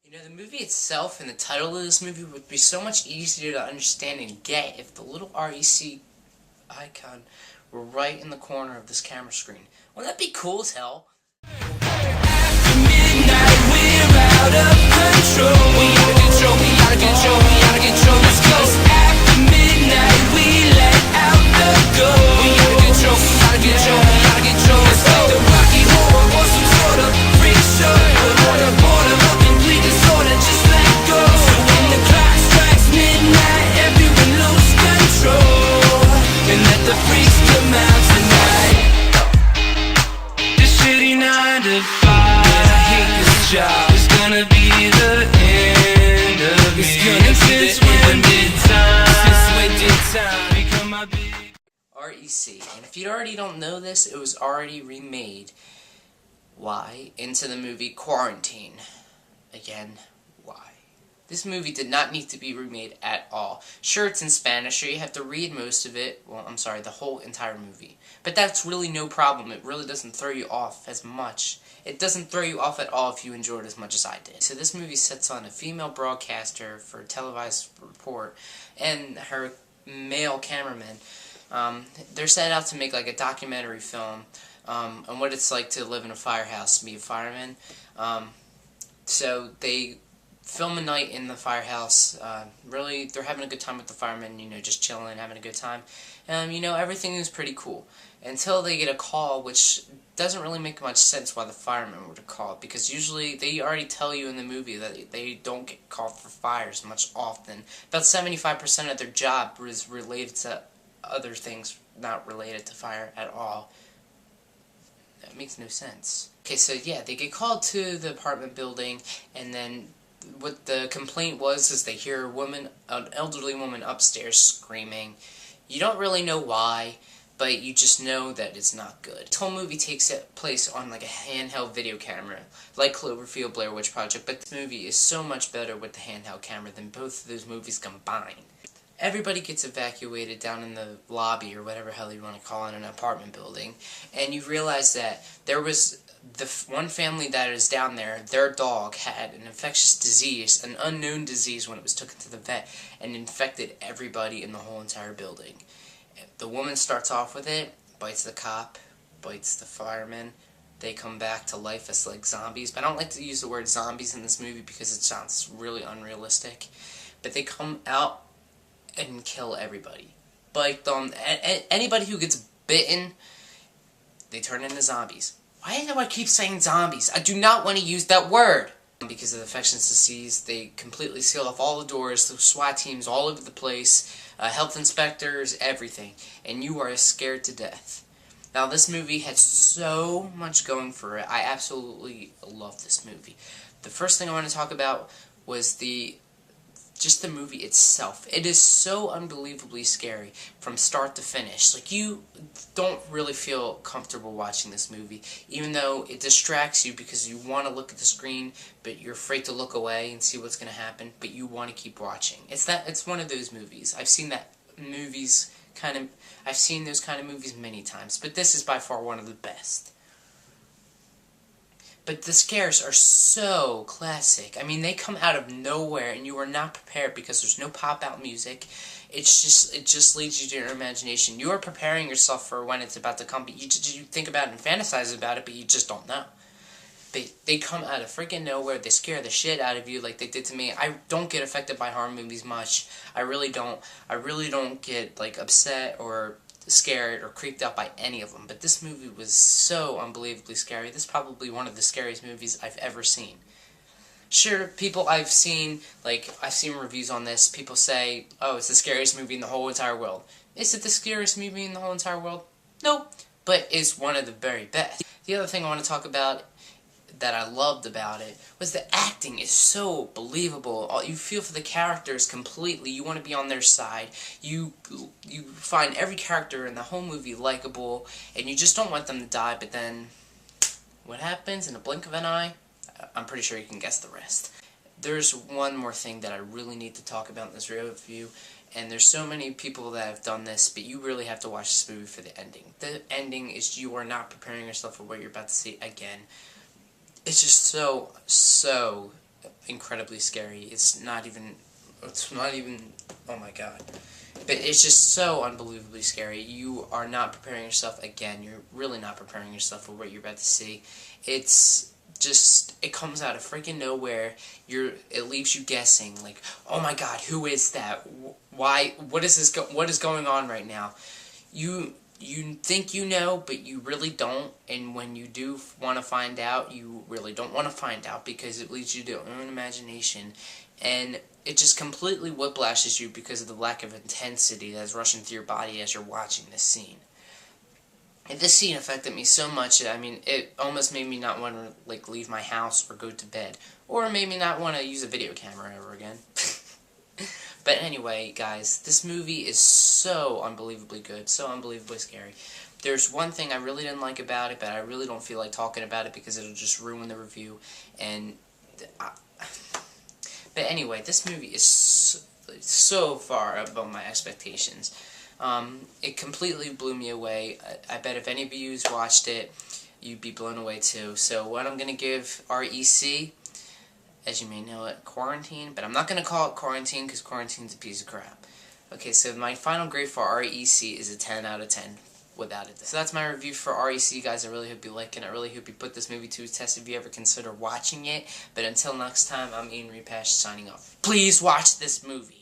You know, the movie itself and the title of this movie would be so much easier to understand and get if the little REC icon were right in the corner of this camera screen. Wouldn't that be cool as hell? After midnight, we're out of control. We out of control, we out of control, we out of control. Let's go. After midnight, we let out the ghost. We out of control, we out of control, we out of control. Let's go. The Rocky Horror or some sort of freak show. We're on the border of complete disorder. Just let go. So when the clock strikes midnight, everyone lose control and let the freaks come out tonight. This shitty 9 to 5, I hate this job. It's gonna be the end of me. Since when did time become my big REC. And if you already don't know this, it was already remade. Why? Into the movie Quarantine. Again, why? This movie did not need to be remade at all. Sure, it's in Spanish, so you have to read most of it. Well, I'm sorry, the whole entire movie. But that's really no problem. It really doesn't throw you off as much. It doesn't throw you off at all if you enjoy it as much as I did. So this movie sets on a female broadcaster for a televised report and her male cameraman. They're set out to make like a documentary film on what it's like to live in a firehouse, be a fireman. So they film a night in the firehouse. Really, they're having a good time with the firemen, you know, just chilling, having a good time. You know, everything is pretty cool. Until they get a call, which doesn't really make much sense why the firemen would have called, because usually they already tell you in the movie that they don't get called for fires much often. About 75% of their job is related to other things not related to fire at all. That makes no sense. Okay, so yeah, they get called to the apartment building, and then what the complaint was is they hear a woman, an elderly woman upstairs screaming. You don't really know why, but you just know that it's not good. This whole movie takes place on like a handheld video camera, like Cloverfield, Blair Witch Project, but this movie is so much better with the handheld camera than both of those movies combined. Everybody gets evacuated down in the lobby, or whatever hell you want to call it, in an apartment building, and you realize that there was the one family that is down there, their dog had an infectious disease, an unknown disease when it was taken to the vet, and infected everybody in the whole entire building. The woman starts off with it, bites the cop, bites the fireman. They come back to life as like zombies, but I don't like to use the word zombies in this movie because it sounds really unrealistic. But they come out and kill everybody. Bite them. Anybody who gets bitten, they turn into zombies. Why do I keep saying zombies? I do not want to use that word. Because of the infectious disease, they completely seal off all the doors, the SWAT teams all over the place, health inspectors, everything. And you are scared to death. Now, this movie had so much going for it. I absolutely love this movie. The first thing I want to talk about was just the movie itself. It is so unbelievably scary from start to finish. Like, you don't really feel comfortable watching this movie, even though it distracts you because you want to look at the screen, but you're afraid to look away and see what's going to happen, but you want to keep watching. It's one of those movies. I've seen those kind of movies many times, but this is by far one of the best. But the scares are so classic. I mean, they come out of nowhere, and you are not prepared because there's no pop-out music. It just leads you to your imagination. You are preparing yourself for when it's about to come, but you think about it and fantasize about it, but you just don't know. They come out of freaking nowhere. They scare the shit out of you like they did to me. I don't get affected by horror movies much. I really don't. I really don't get like upset or scared or creeped out by any of them, but this movie was so unbelievably scary. This is probably one of the scariest movies I've ever seen. Sure, I've seen reviews on this. People say, oh, it's the scariest movie in the whole entire world. Is it the scariest movie in the whole entire world? No, but it's one of the very best. The other thing I want to talk about that I loved about it was the acting is so believable. You feel for the characters completely. You want to be on their side. You find every character in the whole movie likable, and you just don't want them to die, but then what happens in a blink of an eye? I'm pretty sure you can guess the rest. There's one more thing that I really need to talk about in this review, and there's so many people that have done this, but you really have to watch this movie for the ending. The ending is you are not preparing yourself for what you're about to see again. It's just so incredibly scary. It's not even, oh my god. But it's just so unbelievably scary. You are not preparing yourself, again, you're really not preparing yourself for what you're about to see. It's just, it comes out of freaking nowhere. It leaves you guessing, like, oh my god, who is that? Why, what is going on right now? You think you know, but you really don't, and when you do want to find out, you really don't want to find out, because it leads you to your own imagination, and it just completely whiplashes you because of the lack of intensity that's rushing through your body as you're watching this scene. And this scene affected me so much, I mean, it almost made me not want to, like, leave my house or go to bed, or made me not want to use a video camera ever again. But anyway, guys, this movie is so unbelievably good, so unbelievably scary. There's one thing I really didn't like about it, but I really don't feel like talking about it because it'll just ruin the review. And but anyway, this movie is so far above my expectations. It completely blew me away. I bet if any of you watched it, you'd be blown away too. So what I'm going to give REC, as you may know it, Quarantine, but I'm not going to call it Quarantine because Quarantine's a piece of crap. Okay, so my final grade for REC is a 10 out of 10, without it. So that's my review for REC, guys. I really hope you like it. I really hope you put this movie to a test if you ever consider watching it. But until next time, I'm Ian Repash signing off. Please watch this movie.